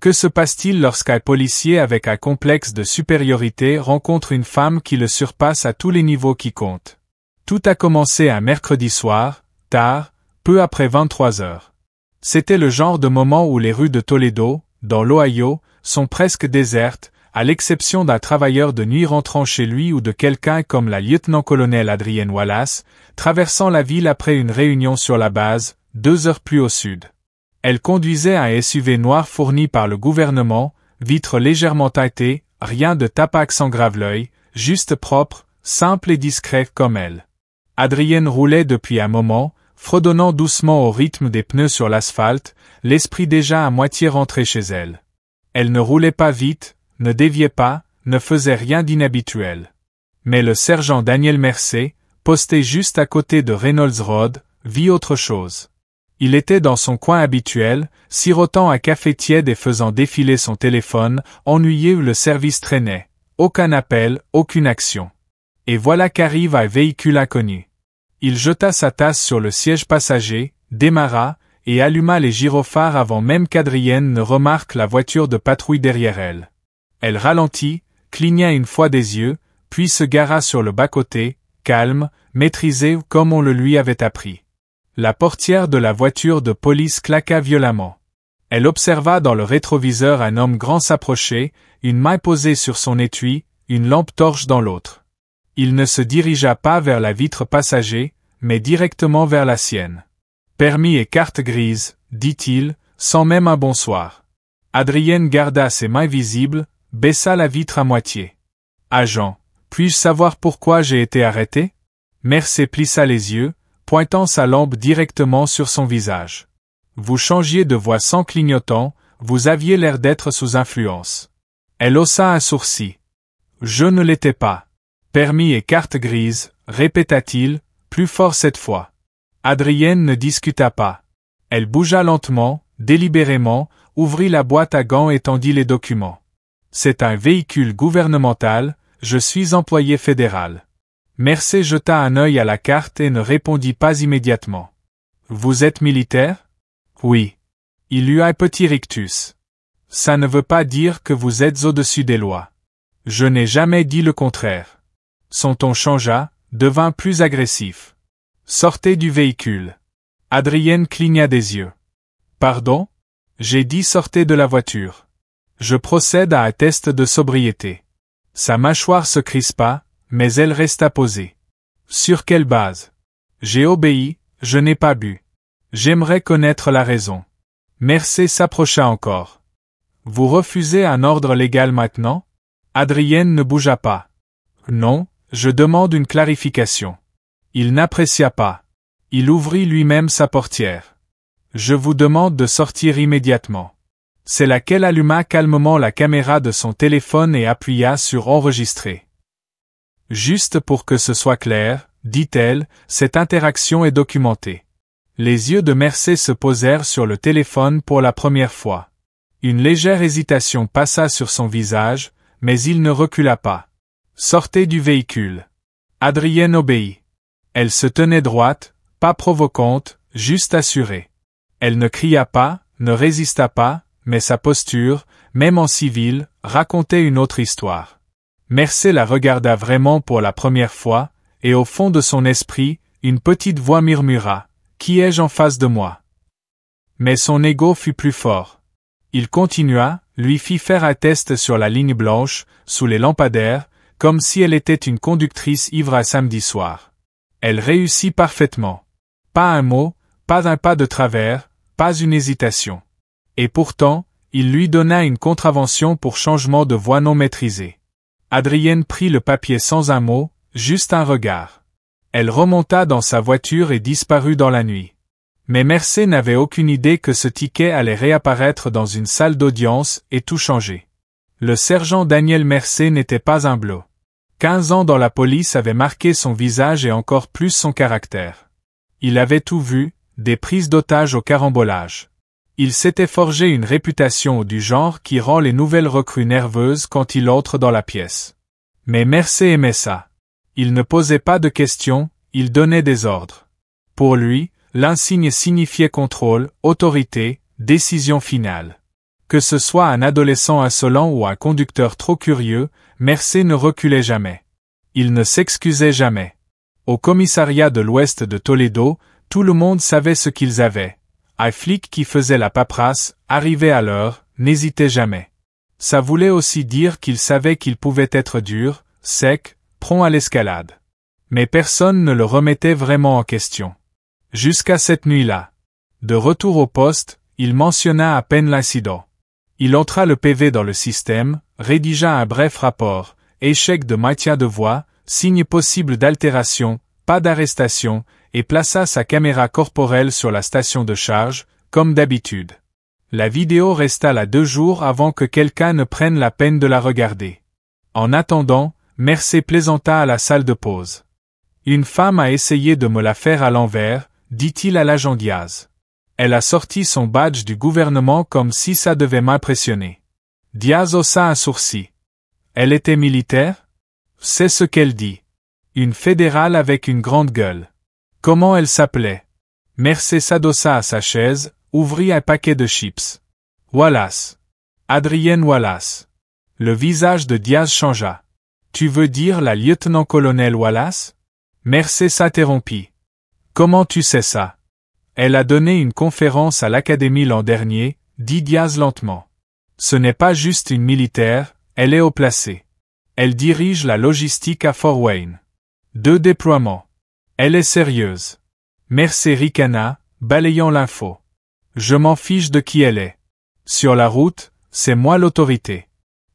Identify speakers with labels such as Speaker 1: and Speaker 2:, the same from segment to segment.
Speaker 1: Que se passe-t-il lorsqu'un policier avec un complexe de supériorité rencontre une femme qui le surpasse à tous les niveaux qui comptent? Tout a commencé un mercredi soir, tard, peu après 23 heures. C'était le genre de moment où les rues de Toledo, dans l'Ohio, sont presque désertes, à l'exception d'un travailleur de nuit rentrant chez lui ou de quelqu'un comme la lieutenant-colonel Adrienne Wallace, traversant la ville après une réunion sur la base, 2 heures plus au sud. Elle conduisait un SUV noir fourni par le gouvernement, vitres légèrement teintées, rien de tapac sans grave-l'œil, juste propre, simple et discret comme elle. Adrienne roulait depuis un moment, fredonnant doucement au rythme des pneus sur l'asphalte, l'esprit déjà à moitié rentré chez elle. Elle ne roulait pas vite, ne déviait pas, ne faisait rien d'inhabituel. Mais le sergent Daniel Mercer, posté juste à côté de Reynolds Road, vit autre chose. Il était dans son coin habituel, sirotant un café tiède et faisant défiler son téléphone, ennuyé où le service traînait. Aucun appel, aucune action. Et voilà qu'arrive un véhicule inconnu. Il jeta sa tasse sur le siège passager, démarra, et alluma les gyrophares avant même qu'Adrienne ne remarque la voiture de patrouille derrière elle. Elle ralentit, cligna une fois des yeux, puis se gara sur le bas-côté, calme, maîtrisé comme on le lui avait appris. La portière de la voiture de police claqua violemment. Elle observa dans le rétroviseur un homme grand s'approcher, une main posée sur son étui, une lampe torche dans l'autre. Il ne se dirigea pas vers la vitre passager, mais directement vers la sienne. « Permis et carte grise », dit-il, sans même un bonsoir. Adrienne garda ses mains visibles, baissa la vitre à moitié. « Agent, puis-je savoir pourquoi j'ai été arrêté ?» Mercer plissa les yeux, pointant sa lampe directement sur son visage. « Vous changiez de voix sans clignotant, vous aviez l'air d'être sous influence. » Elle haussa un sourcil. « Je ne l'étais pas. »« Permis et carte grise », répéta-t-il, plus fort cette fois. Adrienne ne discuta pas. Elle bougea lentement, délibérément, ouvrit la boîte à gants et tendit les documents. « C'est un véhicule gouvernemental, je suis employé fédéral. » Mercer jeta un œil à la carte et ne répondit pas immédiatement. « Vous êtes militaire ? » »« Oui. » Il eut un petit rictus. « Ça ne veut pas dire que vous êtes au-dessus des lois. »« Je n'ai jamais dit le contraire. » Son ton changea, devint plus agressif. « Sortez du véhicule. » Adrienne cligna des yeux. « Pardon ? J'ai dit sortez de la voiture. Je procède à un test de sobriété. » Sa mâchoire se crispa, mais elle resta posée. « Sur quelle base ? » J'ai obéi, je n'ai pas bu. J'aimerais connaître la raison. Mercer s'approcha encore. « Vous refusez un ordre légal maintenant ? » Adrienne ne bougea pas. « Non, je demande une clarification. » Il n'apprécia pas. Il ouvrit lui-même sa portière. « Je vous demande de sortir immédiatement. » C'est là qu'elle alluma calmement la caméra de son téléphone et appuya sur enregistrer. « Juste pour que ce soit clair, dit-elle, cette interaction est documentée. » Les yeux de Mercer se posèrent sur le téléphone pour la première fois. Une légère hésitation passa sur son visage, mais il ne recula pas. « Sortez du véhicule. » Adrienne obéit. Elle se tenait droite, pas provocante, juste assurée. Elle ne cria pas, ne résista pas, mais sa posture, même en civil, racontait une autre histoire. Mercer la regarda vraiment pour la première fois, et au fond de son esprit, une petite voix murmura « Qui ai-je en face de moi ?» Mais son ego fut plus fort. Il continua, lui fit faire un test sur la ligne blanche, sous les lampadaires, comme si elle était une conductrice ivre un samedi soir. Elle réussit parfaitement. Pas un mot, pas un pas de travers, pas une hésitation. Et pourtant, il lui donna une contravention pour changement de voix non maîtrisée. Adrienne prit le papier sans un mot, juste un regard. Elle remonta dans sa voiture et disparut dans la nuit. Mais Mercer n'avait aucune idée que ce ticket allait réapparaître dans une salle d'audience et tout changer. Le sergent Daniel Mercer n'était pas un blot. 15 ans dans la police avaient marqué son visage et encore plus son caractère. Il avait tout vu, des prises d'otages au carambolage. Il s'était forgé une réputation du genre qui rend les nouvelles recrues nerveuses quand il entre dans la pièce. Mais Mercer aimait ça. Il ne posait pas de questions, il donnait des ordres. Pour lui, l'insigne signifiait contrôle, autorité, décision finale. Que ce soit un adolescent insolent ou un conducteur trop curieux, Mercer ne reculait jamais. Il ne s'excusait jamais. Au commissariat de l'Ouest de Toledo, tout le monde savait ce qu'ils avaient. Un flic qui faisait la paperasse, arrivait à l'heure, n'hésitait jamais. Ça voulait aussi dire qu'il savait qu'il pouvait être dur, sec, prompt à l'escalade. Mais personne ne le remettait vraiment en question. Jusqu'à cette nuit-là. De retour au poste, il mentionna à peine l'incident. Il entra le PV dans le système, rédigea un bref rapport, échec de maintien de voie, signe possible d'altération, pas d'arrestation, et plaça sa caméra corporelle sur la station de charge, comme d'habitude. La vidéo resta là 2 jours avant que quelqu'un ne prenne la peine de la regarder. En attendant, Mercer plaisanta à la salle de pause. Une femme a essayé de me la faire à l'envers, dit-il à l'agent Diaz. Elle a sorti son badge du gouvernement comme si ça devait m'impressionner. Diaz haussa un sourcil. Elle était militaire? C'est ce qu'elle dit. Une fédérale avec une grande gueule. Comment elle s'appelait? Mercer s'adossa à sa chaise, ouvrit un paquet de chips. Wallace. Adrienne Wallace. Le visage de Diaz changea. Tu veux dire la lieutenant-colonel Wallace? Mercer s'interrompit. Comment tu sais ça? Elle a donné une conférence à l'Académie l'an dernier, dit Diaz lentement. Ce n'est pas juste une militaire, elle est haut placée. Elle dirige la logistique à Fort Wayne. 2 déploiements. Elle est sérieuse. Mercer ricana, balayant l'info. Je m'en fiche de qui elle est. Sur la route, c'est moi l'autorité.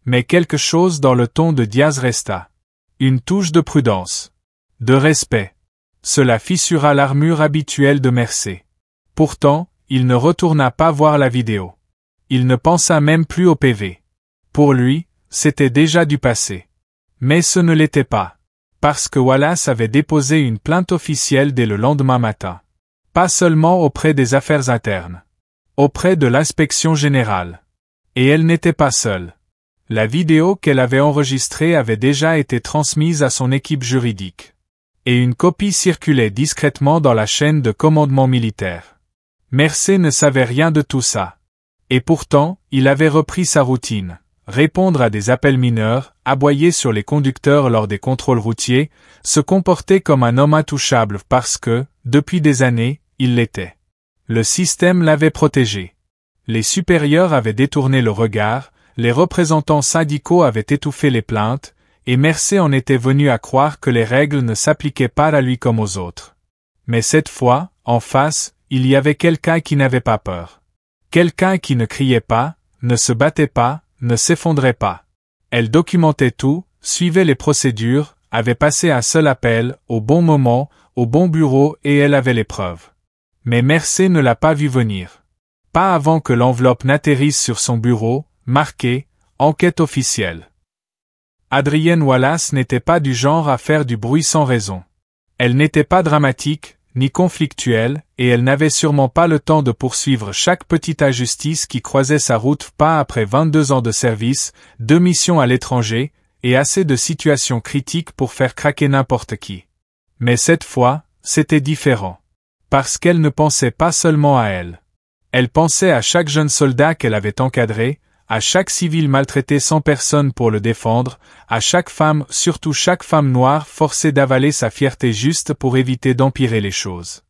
Speaker 1: Mais quelque chose dans le ton de Diaz resta. Une touche de prudence. De respect. Cela fissura l'armure habituelle de Mercer. Pourtant, il ne retourna pas voir la vidéo. Il ne pensa même plus au PV. Pour lui, c'était déjà du passé. Mais ce ne l'était pas. Parce que Wallace avait déposé une plainte officielle dès le lendemain matin. Pas seulement auprès des affaires internes. Auprès de l'inspection générale. Et elle n'était pas seule. La vidéo qu'elle avait enregistrée avait déjà été transmise à son équipe juridique. Et une copie circulait discrètement dans la chaîne de commandement militaire. Mercer ne savait rien de tout ça. Et pourtant, il avait repris sa routine. Répondre à des appels mineurs, aboyer sur les conducteurs lors des contrôles routiers, se comporter comme un homme intouchable parce que, depuis des années, il l'était. Le système l'avait protégé. Les supérieurs avaient détourné le regard, les représentants syndicaux avaient étouffé les plaintes, et Mercer en était venu à croire que les règles ne s'appliquaient pas à lui comme aux autres. Mais cette fois, en face, il y avait quelqu'un qui n'avait pas peur. Quelqu'un qui ne criait pas, ne se battait pas, ne s'effondrait pas. Elle documentait tout, suivait les procédures, avait passé un seul appel, au bon moment, au bon bureau et elle avait les preuves. Mais Mercer ne l'a pas vu venir. Pas avant que l'enveloppe n'atterrisse sur son bureau, marquée « Enquête officielle ». Adrienne Wallace n'était pas du genre à faire du bruit sans raison. Elle n'était pas dramatique, ni conflictuelle, et elle n'avait sûrement pas le temps de poursuivre chaque petite injustice qui croisait sa route pas après 22 ans de service, 2 missions à l'étranger, et assez de situations critiques pour faire craquer n'importe qui. Mais cette fois, c'était différent. Parce qu'elle ne pensait pas seulement à elle. Elle pensait à chaque jeune soldat qu'elle avait encadré, à chaque civil maltraité sans personne pour le défendre, à chaque femme, surtout chaque femme noire forcée d'avaler sa fierté juste pour éviter d'empirer les choses.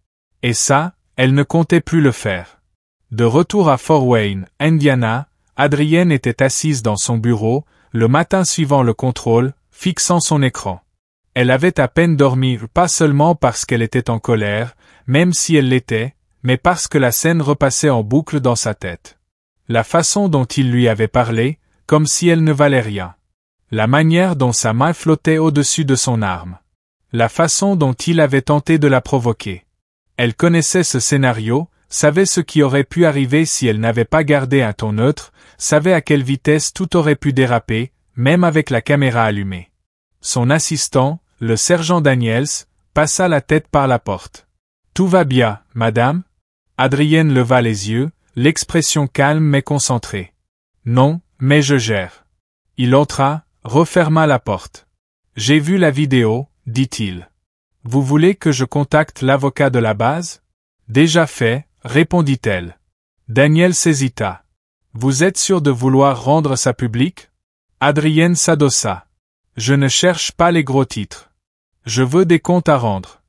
Speaker 1: Et ça, elle ne comptait plus le faire. De retour à Fort Wayne, Indiana, Adrienne était assise dans son bureau, le matin suivant le contrôle, fixant son écran. Elle avait à peine dormi, pas seulement parce qu'elle était en colère, même si elle l'était, mais parce que la scène repassait en boucle dans sa tête. La façon dont il lui avait parlé, comme si elle ne valait rien. La manière dont sa main flottait au-dessus de son arme. La façon dont il avait tenté de la provoquer. Elle connaissait ce scénario, savait ce qui aurait pu arriver si elle n'avait pas gardé un ton neutre, savait à quelle vitesse tout aurait pu déraper, même avec la caméra allumée. Son assistant, le sergent Daniels, passa la tête par la porte. « Tout va bien, madame ?» Adrienne leva les yeux, l'expression calme mais concentrée. « Non, mais je gère. » Il entra, referma la porte. « J'ai vu la vidéo, dit-il. Vous voulez que je contacte l'avocat de la base? Déjà fait, répondit-elle. Daniel hésita. Vous êtes sûr de vouloir rendre ça public? Adrienne s'adossa. Je ne cherche pas les gros titres. Je veux des comptes à rendre.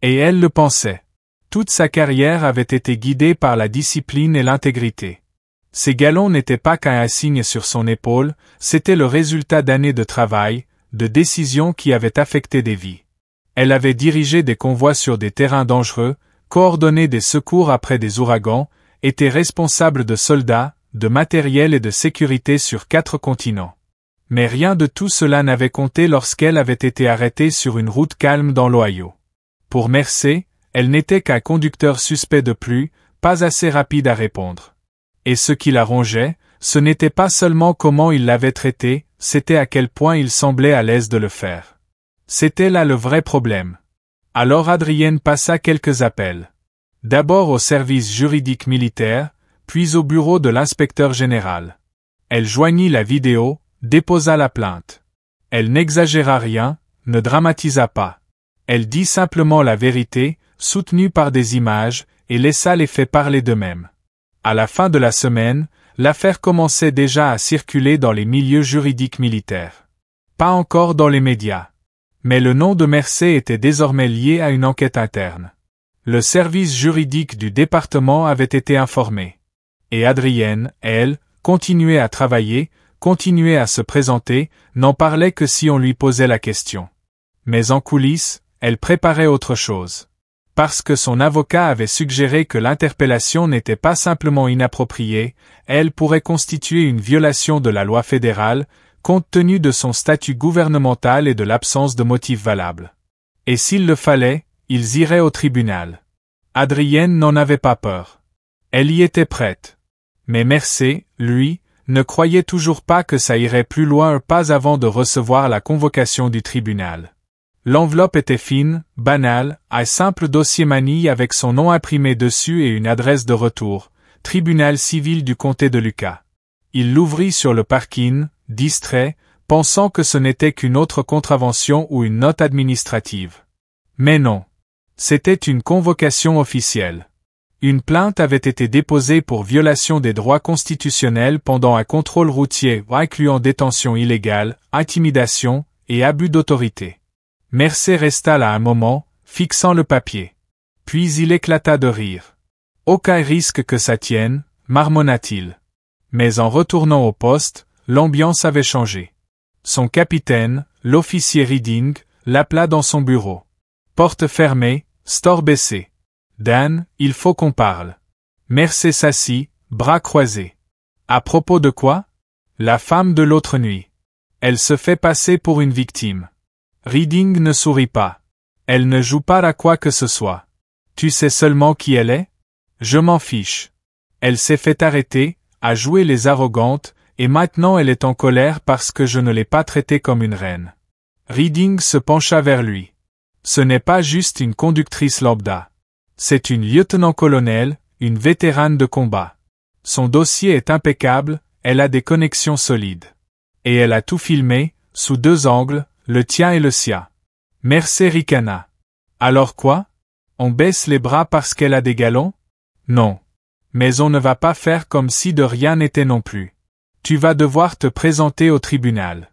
Speaker 1: Et elle le pensait. Toute sa carrière avait été guidée par la discipline et l'intégrité. Ces galons n'étaient pas qu'un insigne sur son épaule, c'était le résultat d'années de travail, de décisions qui avaient affecté des vies. Elle avait dirigé des convois sur des terrains dangereux, coordonné des secours après des ouragans, était responsable de soldats, de matériel et de sécurité sur 4 continents. Mais rien de tout cela n'avait compté lorsqu'elle avait été arrêtée sur une route calme dans l'Ohio. Pour Mercer, elle n'était qu'un conducteur suspect de plus, pas assez rapide à répondre. Et ce qui la rongeait, ce n'était pas seulement comment il l'avait traité, c'était à quel point il semblait à l'aise de le faire. C'était là le vrai problème. Alors Adrienne passa quelques appels. D'abord au service juridique militaire, puis au bureau de l'inspecteur général. Elle joignit la vidéo, déposa la plainte. Elle n'exagéra rien, ne dramatisa pas. Elle dit simplement la vérité, soutenue par des images, et laissa les faits parler d'eux-mêmes. À la fin de la semaine, l'affaire commençait déjà à circuler dans les milieux juridiques militaires. Pas encore dans les médias. Mais le nom de Mercer était désormais lié à une enquête interne. Le service juridique du département avait été informé. Et Adrienne, elle, continuait à travailler, continuait à se présenter, n'en parlait que si on lui posait la question. Mais en coulisses, elle préparait autre chose. Parce que son avocat avait suggéré que l'interpellation n'était pas simplement inappropriée, elle pourrait constituer une violation de la loi fédérale, compte tenu de son statut gouvernemental et de l'absence de motifs valables. Et s'il le fallait, ils iraient au tribunal. Adrienne n'en avait pas peur. Elle y était prête. Mais Mercer, lui, ne croyait toujours pas que ça irait plus loin pas avant de recevoir la convocation du tribunal. L'enveloppe était fine, banale, un simple dossier manille avec son nom imprimé dessus et une adresse de retour, tribunal civil du comté de Lucas. Il l'ouvrit sur le parking, distrait, pensant que ce n'était qu'une autre contravention ou une note administrative. Mais non. C'était une convocation officielle. Une plainte avait été déposée pour violation des droits constitutionnels pendant un contrôle routier incluant détention illégale, intimidation et abus d'autorité. Mercer resta là un moment, fixant le papier. Puis il éclata de rire. Aucun risque que ça tienne, marmonna-t-il. Mais en retournant au poste, l'ambiance avait changé. Son capitaine, l'officier Reading, l'appela dans son bureau. Porte fermée, store baissé. Dan, il faut qu'on parle. Mercer s'assit, bras croisés. À propos de quoi? La femme de l'autre nuit. Elle se fait passer pour une victime. Reading ne sourit pas. Elle ne joue pas à quoi que ce soit. Tu sais seulement qui elle est? Je m'en fiche. Elle s'est fait arrêter, a joué les arrogantes, et maintenant elle est en colère parce que je ne l'ai pas traitée comme une reine. Reading se pencha vers lui. Ce n'est pas juste une conductrice lambda. C'est une lieutenant-colonel, une vétérane de combat. Son dossier est impeccable, elle a des connexions solides. Et elle a tout filmé, sous 2 angles, le tien et le sien. Mercer ricana. Alors quoi? On baisse les bras parce qu'elle a des galons? Non. Mais on ne va pas faire comme si de rien n'était non plus. Tu vas devoir te présenter au tribunal.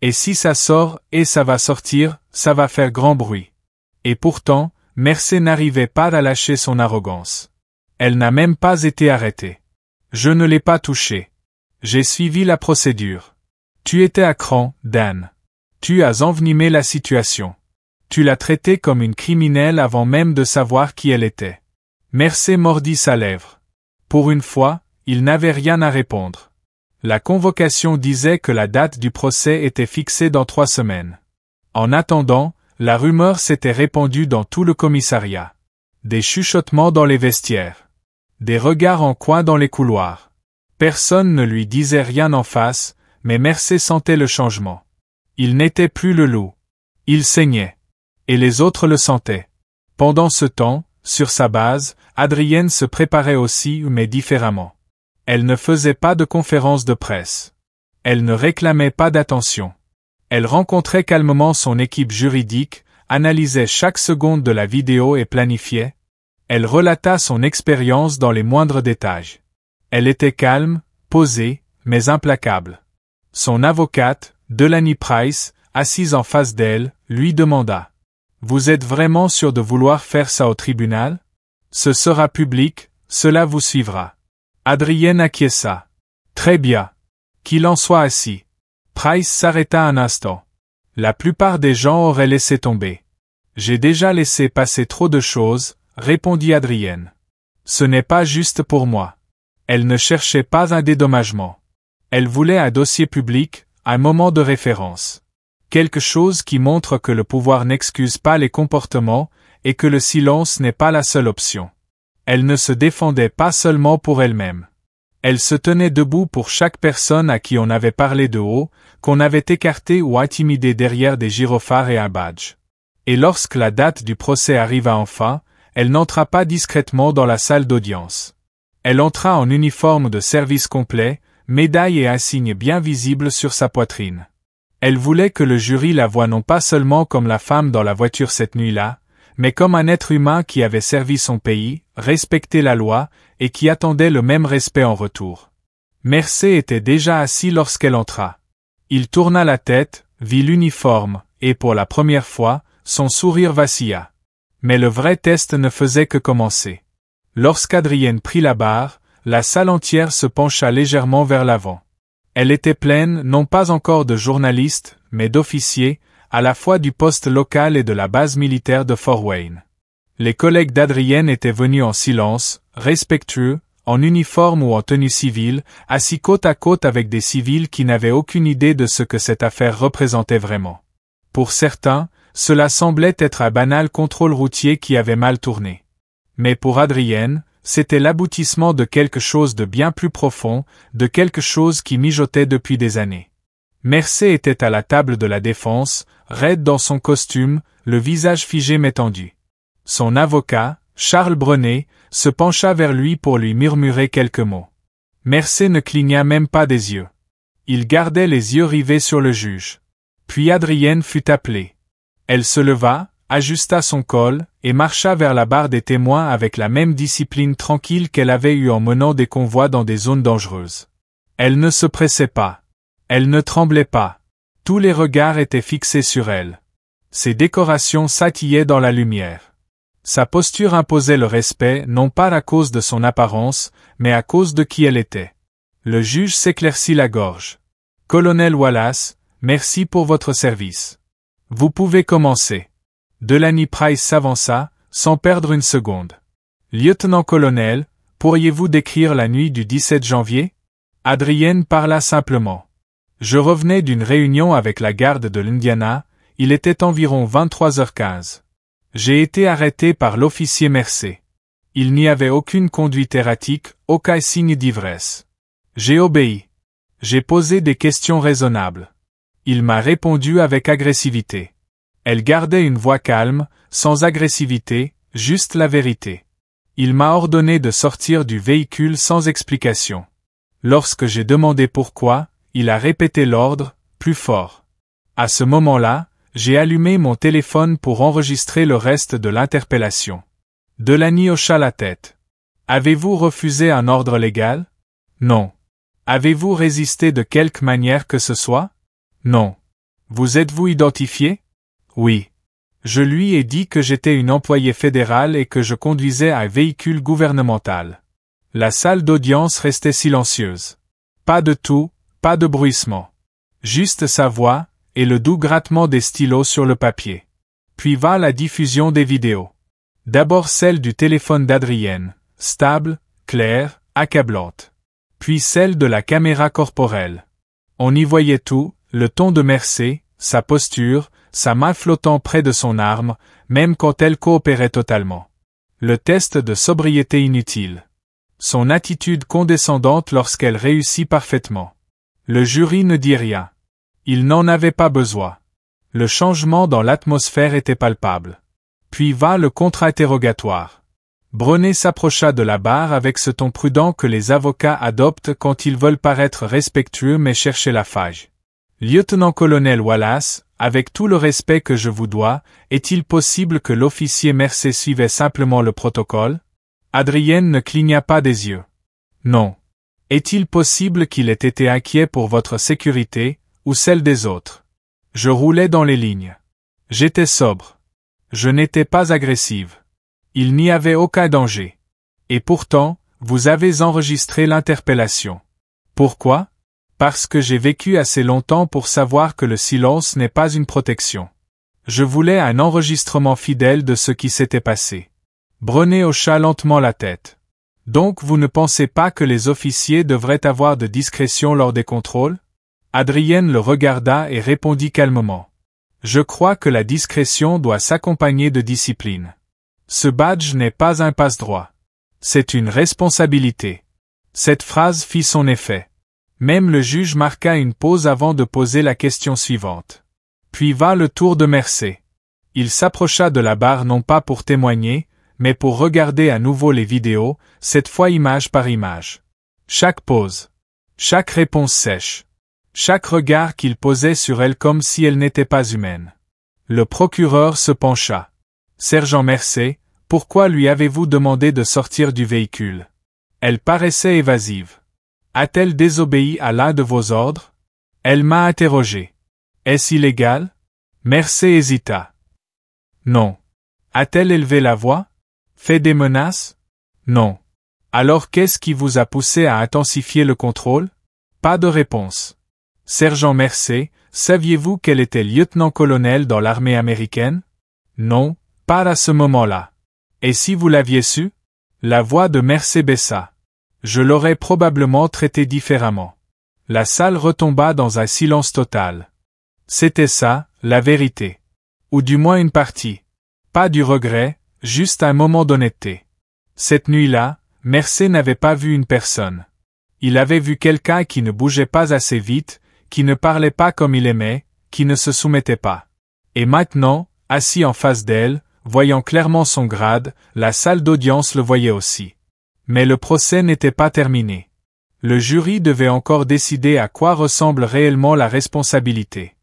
Speaker 1: Et si ça sort, et ça va sortir, ça va faire grand bruit. Et pourtant, Mercer n'arrivait pas à lâcher son arrogance. Elle n'a même pas été arrêtée. Je ne l'ai pas touchée. J'ai suivi la procédure. Tu étais à cran, Dan. Tu as envenimé la situation. Tu l'as traitée comme une criminelle avant même de savoir qui elle était. Mercer mordit sa lèvre. Pour une fois, il n'avait rien à répondre. La convocation disait que la date du procès était fixée dans 3 semaines. En attendant, la rumeur s'était répandue dans tout le commissariat. Des chuchotements dans les vestiaires. Des regards en coin dans les couloirs. Personne ne lui disait rien en face, mais Mercer sentait le changement. Il n'était plus le loup. Il saignait. Et les autres le sentaient. Pendant ce temps, sur sa base, Adrienne se préparait aussi, mais différemment. Elle ne faisait pas de conférences de presse. Elle ne réclamait pas d'attention. Elle rencontrait calmement son équipe juridique, analysait chaque seconde de la vidéo et planifiait. Elle relata son expérience dans les moindres détails. Elle était calme, posée, mais implacable. Son avocate, Delaney Price, assise en face d'elle, lui demanda. « Vous êtes vraiment sûr de vouloir faire ça au tribunal? Ce sera public, cela vous suivra. » Adrienne acquiesça. « Très bien. Qu'il en soit ainsi. » Price s'arrêta un instant. La plupart des gens auraient laissé tomber. « J'ai déjà laissé passer trop de choses, » répondit Adrienne. « Ce n'est pas juste pour moi. » Elle ne cherchait pas un dédommagement. Elle voulait un dossier public, un moment de référence. Quelque chose qui montre que le pouvoir n'excuse pas les comportements et que le silence n'est pas la seule option. Elle ne se défendait pas seulement pour elle-même. Elle se tenait debout pour chaque personne à qui on avait parlé de haut, qu'on avait écarté ou intimidé derrière des gyrophares et un badge. Et lorsque la date du procès arriva enfin, elle n'entra pas discrètement dans la salle d'audience. Elle entra en uniforme de service complet, médaille et insigne bien visibles sur sa poitrine. Elle voulait que le jury la voie non pas seulement comme la femme dans la voiture cette nuit-là, mais comme un être humain qui avait servi son pays, respecté la loi, et qui attendait le même respect en retour. Mercé était déjà assis lorsqu'elle entra. Il tourna la tête, vit l'uniforme, et pour la première fois, son sourire vacilla. Mais le vrai test ne faisait que commencer. Lorsqu'Adrienne prit la barre, la salle entière se pencha légèrement vers l'avant. Elle était pleine non pas encore de journalistes, mais d'officiers, à la fois du poste local et de la base militaire de Fort Wayne. Les collègues d'Adrienne étaient venus en silence, respectueux, en uniforme ou en tenue civile, assis côte à côte avec des civils qui n'avaient aucune idée de ce que cette affaire représentait vraiment. Pour certains, cela semblait être un banal contrôle routier qui avait mal tourné. Mais pour Adrienne, c'était l'aboutissement de quelque chose de bien plus profond, de quelque chose qui mijotait depuis des années. Mercé était à la table de la défense, raide dans son costume, le visage figé mais tendu. Son avocat, Charles Brenet, se pencha vers lui pour lui murmurer quelques mots. Mercé ne cligna même pas des yeux. Il gardait les yeux rivés sur le juge. Puis Adrienne fut appelée. Elle se leva, ajusta son col, et marcha vers la barre des témoins avec la même discipline tranquille qu'elle avait eue en menant des convois dans des zones dangereuses. Elle ne se pressait pas. Elle ne tremblait pas. Tous les regards étaient fixés sur elle. Ses décorations scintillaient dans la lumière. Sa posture imposait le respect non pas à cause de son apparence, mais à cause de qui elle était. Le juge s'éclaircit la gorge. « Colonel Wallace, merci pour votre service. Vous pouvez commencer. » Delaney Price s'avança, sans perdre une seconde. « Lieutenant-colonel, pourriez-vous décrire la nuit du 17 janvier ?» Adrienne parla simplement. « Je revenais d'une réunion avec la garde de l'Indiana, il était environ 23h15. J'ai été arrêté par l'officier Mercé. Il n'y avait aucune conduite erratique, aucun signe d'ivresse. J'ai obéi. J'ai posé des questions raisonnables. Il m'a répondu avec agressivité. Elle gardait une voix calme, sans agressivité, juste la vérité. Il m'a ordonné de sortir du véhicule sans explication. Lorsque j'ai demandé pourquoi, il a répété l'ordre, plus fort. À ce moment-là, j'ai allumé mon téléphone pour enregistrer le reste de l'interpellation. Delaney hocha la tête. Avez-vous refusé un ordre légal? Non. Avez-vous résisté de quelque manière que ce soit? Non. Vous êtes-vous identifié? Oui. Je lui ai dit que j'étais une employée fédérale et que je conduisais un véhicule gouvernemental. La salle d'audience restait silencieuse. Pas de tout, pas de bruissement. Juste sa voix, et le doux grattement des stylos sur le papier. Puis vint la diffusion des vidéos. D'abord celle du téléphone d'Adrienne, stable, claire, accablante. Puis celle de la caméra corporelle. On y voyait tout, le ton de Mercé, sa posture, sa main flottant près de son arme, même quand elle coopérait totalement. Le test de sobriété inutile. Son attitude condescendante lorsqu'elle réussit parfaitement. Le jury ne dit rien. Il n'en avait pas besoin. Le changement dans l'atmosphère était palpable. Puis vint le contre-interrogatoire. Brenet s'approcha de la barre avec ce ton prudent que les avocats adoptent quand ils veulent paraître respectueux mais chercher la faille. « Lieutenant-colonel Wallace, avec tout le respect que je vous dois, est-il possible que l'officier Mercé suivait simplement le protocole ?» Adrienne ne cligna pas des yeux. « Non. Est-il possible qu'il ait été inquiet pour votre sécurité, ou celle des autres? Je roulais dans les lignes. J'étais sobre. Je n'étais pas agressive. Il n'y avait aucun danger. Et pourtant, vous avez enregistré l'interpellation. Pourquoi? Parce que j'ai vécu assez longtemps pour savoir que le silence n'est pas une protection. Je voulais un enregistrement fidèle de ce qui s'était passé. Brené hocha lentement la tête. Donc vous ne pensez pas que les officiers devraient avoir de discrétion lors des contrôles? Adrienne le regarda et répondit calmement. Je crois que la discrétion doit s'accompagner de discipline. Ce badge n'est pas un passe-droit. C'est une responsabilité. Cette phrase fit son effet. Même le juge marqua une pause avant de poser la question suivante. Puis vint le tour de Mercé. Il s'approcha de la barre non pas pour témoigner, mais pour regarder à nouveau les vidéos, cette fois image par image. Chaque pause. Chaque réponse sèche. Chaque regard qu'il posait sur elle comme si elle n'était pas humaine. Le procureur se pencha. Sergent Mercé, pourquoi lui avez-vous demandé de sortir du véhicule? Elle paraissait évasive. A-t-elle désobéi à l'un de vos ordres? Elle m'a interrogé. Est-ce illégal? Mercé hésita. Non. A-t-elle élevé la voix? Fait des menaces? Non. Alors qu'est-ce qui vous a poussé à intensifier le contrôle? Pas de réponse. Sergent Mercé, saviez-vous qu'elle était lieutenant-colonel dans l'armée américaine? Non, pas à ce moment-là. Et si vous l'aviez su? La voix de Mercé baissa. Je l'aurais probablement traité différemment. La salle retomba dans un silence total. C'était ça, la vérité. Ou du moins une partie. Pas du regret, juste un moment d'honnêteté. Cette nuit-là, Mercé n'avait pas vu une personne. Il avait vu quelqu'un qui ne bougeait pas assez vite, qui ne parlait pas comme il aimait, qui ne se soumettait pas. Et maintenant, assis en face d'elle, voyant clairement son grade, la salle d'audience le voyait aussi. Mais le procès n'était pas terminé. Le jury devait encore décider à quoi ressemble réellement la responsabilité.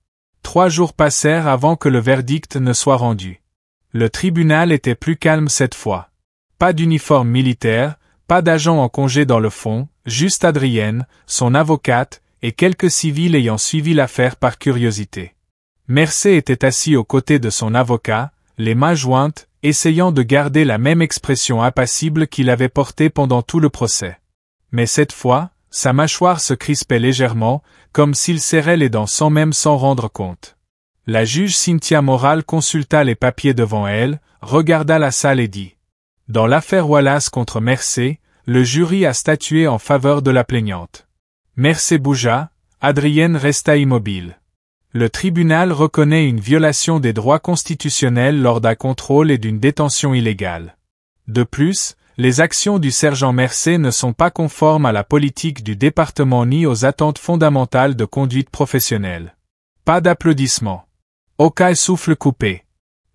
Speaker 1: 3 jours passèrent avant que le verdict ne soit rendu. Le tribunal était plus calme cette fois. Pas d'uniforme militaire, pas d'agent en congé dans le fond, juste Adrienne, son avocate, et quelques civils ayant suivi l'affaire par curiosité. Mercé était assis aux côtés de son avocat, les mains jointes, essayant de garder la même expression impassible qu'il avait portée pendant tout le procès. Mais cette fois, sa mâchoire se crispait légèrement, comme s'il serrait les dents sans même s'en rendre compte. La juge Cynthia Morale consulta les papiers devant elle, regarda la salle et dit « Dans l'affaire Wallace contre Mercé, le jury a statué en faveur de la plaignante. » Mercé bougea, Adrienne resta immobile. Le tribunal reconnaît une violation des droits constitutionnels lors d'un contrôle et d'une détention illégale. De plus, les actions du sergent Mercé ne sont pas conformes à la politique du département ni aux attentes fondamentales de conduite professionnelle. Pas d'applaudissements. Aucun souffle coupé.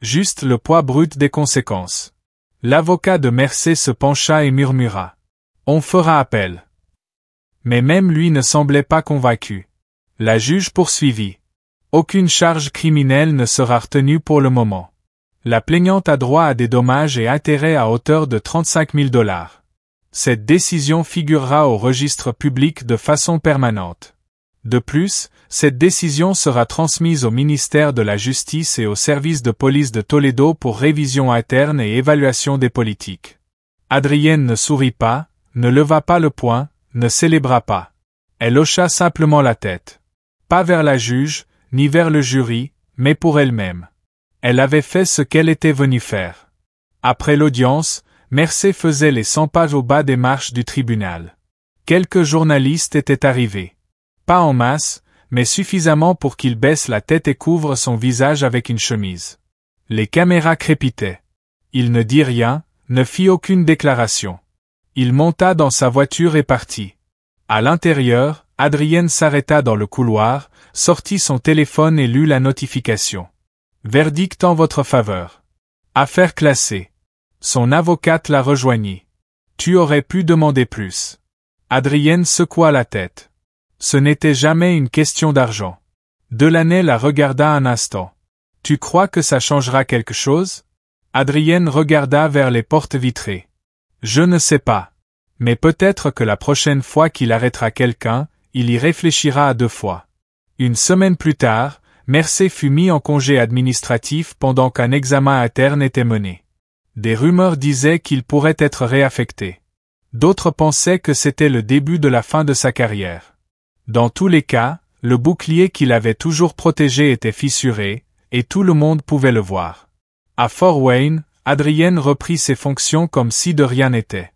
Speaker 1: Juste le poids brut des conséquences. L'avocat de Mercé se pencha et murmura. On fera appel. Mais même lui ne semblait pas convaincu. La juge poursuivit. Aucune charge criminelle ne sera retenue pour le moment. La plaignante a droit à des dommages et intérêts à hauteur de 35 000 $. Cette décision figurera au registre public de façon permanente. De plus, cette décision sera transmise au ministère de la Justice et au service de police de Toledo pour révision interne et évaluation des politiques. Adrienne ne sourit pas, ne leva pas le poing, ne célébra pas. Elle hocha simplement la tête. Pas vers la juge, ni vers le jury, mais pour elle-même. Elle avait fait ce qu'elle était venue faire. Après l'audience, Mercé faisait les 100 pages au bas des marches du tribunal. Quelques journalistes étaient arrivés. Pas en masse, mais suffisamment pour qu'il baisse la tête et couvre son visage avec une chemise. Les caméras crépitaient. Il ne dit rien, ne fit aucune déclaration. Il monta dans sa voiture et partit. À l'intérieur, Adrienne s'arrêta dans le couloir, sortit son téléphone et lut la notification. Verdict en votre faveur. Affaire classée. Son avocate la rejoignit. Tu aurais pu demander plus. Adrienne secoua la tête. Ce n'était jamais une question d'argent. Delaney la regarda un instant. Tu crois que ça changera quelque chose? Adrienne regarda vers les portes vitrées. Je ne sais pas. Mais peut-être que la prochaine fois qu'il arrêtera quelqu'un, il y réfléchira à 2 fois. Une semaine plus tard, Mersey fut mis en congé administratif pendant qu'un examen interne était mené. Des rumeurs disaient qu'il pourrait être réaffecté. D'autres pensaient que c'était le début de la fin de sa carrière. Dans tous les cas, le bouclier qu'il avait toujours protégé était fissuré, et tout le monde pouvait le voir. À Fort Wayne, Adrienne reprit ses fonctions comme si de rien n'était.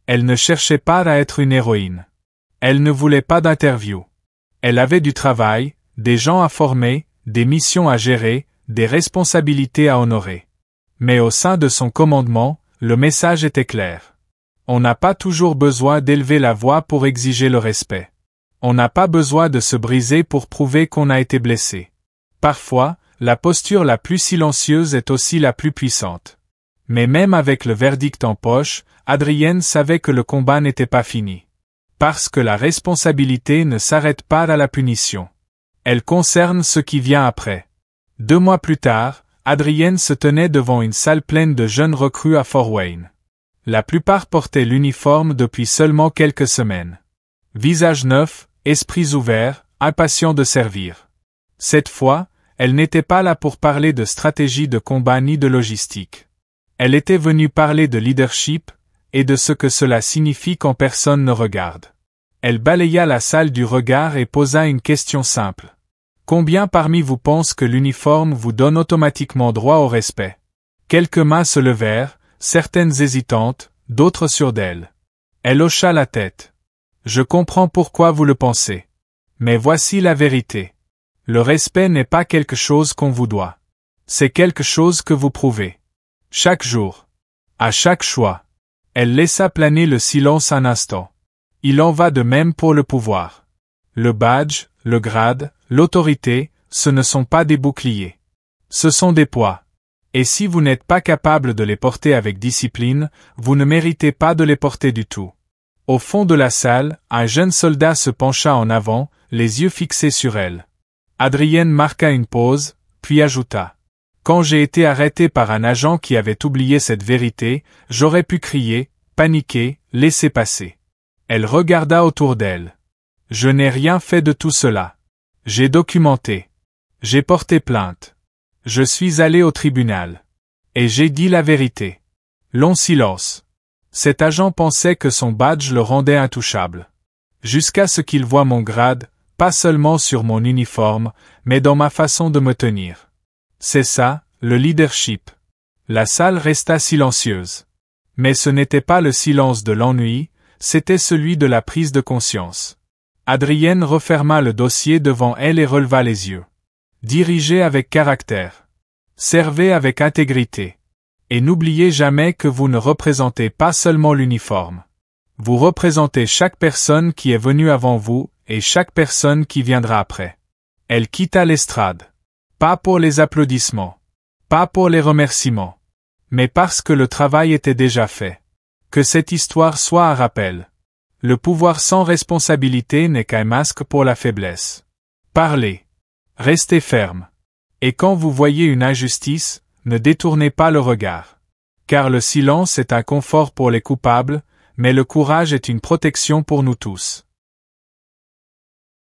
Speaker 1: Elle ne cherchait pas à être une héroïne. Elle ne voulait pas d'interview. Elle avait du travail, des gens à former, des missions à gérer, des responsabilités à honorer. Mais au sein de son commandement, le message était clair. On n'a pas toujours besoin d'élever la voix pour exiger le respect. On n'a pas besoin de se briser pour prouver qu'on a été blessé. Parfois, la posture la plus silencieuse est aussi la plus puissante. Mais même avec le verdict en poche, Adrienne savait que le combat n'était pas fini. Parce que la responsabilité ne s'arrête pas à la punition. Elle concerne ce qui vient après. 2 mois plus tard, Adrienne se tenait devant une salle pleine de jeunes recrues à Fort Wayne. La plupart portaient l'uniforme depuis seulement quelques semaines. Visage neuf, esprits ouverts, impatients de servir. Cette fois, elle n'était pas là pour parler de stratégie de combat ni de logistique. Elle était venue parler de leadership, et de ce que cela signifie quand personne ne regarde. Elle balaya la salle du regard et posa une question simple. Combien parmi vous pensent que l'uniforme vous donne automatiquement droit au respect? Quelques mains se levèrent, certaines hésitantes, d'autres sûres d'elles. Elle hocha la tête. Je comprends pourquoi vous le pensez. Mais voici la vérité. Le respect n'est pas quelque chose qu'on vous doit. C'est quelque chose que vous prouvez. Chaque jour. À chaque choix. Elle laissa planer le silence un instant. Il en va de même pour le pouvoir. Le badge, le grade, l'autorité, ce ne sont pas des boucliers. Ce sont des poids. Et si vous n'êtes pas capable de les porter avec discipline, vous ne méritez pas de les porter du tout. Au fond de la salle, un jeune soldat se pencha en avant, les yeux fixés sur elle. Adrienne marqua une pause, puis ajouta. Quand j'ai été arrêté par un agent qui avait oublié cette vérité, j'aurais pu crier, paniquer, laisser passer. Elle regarda autour d'elle. Je n'ai rien fait de tout cela. J'ai documenté. J'ai porté plainte. Je suis allé au tribunal. Et j'ai dit la vérité. Long silence. Cet agent pensait que son badge le rendait intouchable. Jusqu'à ce qu'il voie mon grade, pas seulement sur mon uniforme, mais dans ma façon de me tenir. C'est ça, le leadership. La salle resta silencieuse. Mais ce n'était pas le silence de l'ennui, c'était celui de la prise de conscience. Adrienne referma le dossier devant elle et releva les yeux. Dirigez avec caractère. Servez avec intégrité. Et n'oubliez jamais que vous ne représentez pas seulement l'uniforme. Vous représentez chaque personne qui est venue avant vous et chaque personne qui viendra après. Elle quitta l'estrade. Pas pour les applaudissements. Pas pour les remerciements. Mais parce que le travail était déjà fait. Que cette histoire soit un rappel. Le pouvoir sans responsabilité n'est qu'un masque pour la faiblesse. Parlez. Restez ferme. Et quand vous voyez une injustice, ne détournez pas le regard. Car le silence est un confort pour les coupables, mais le courage est une protection pour nous tous.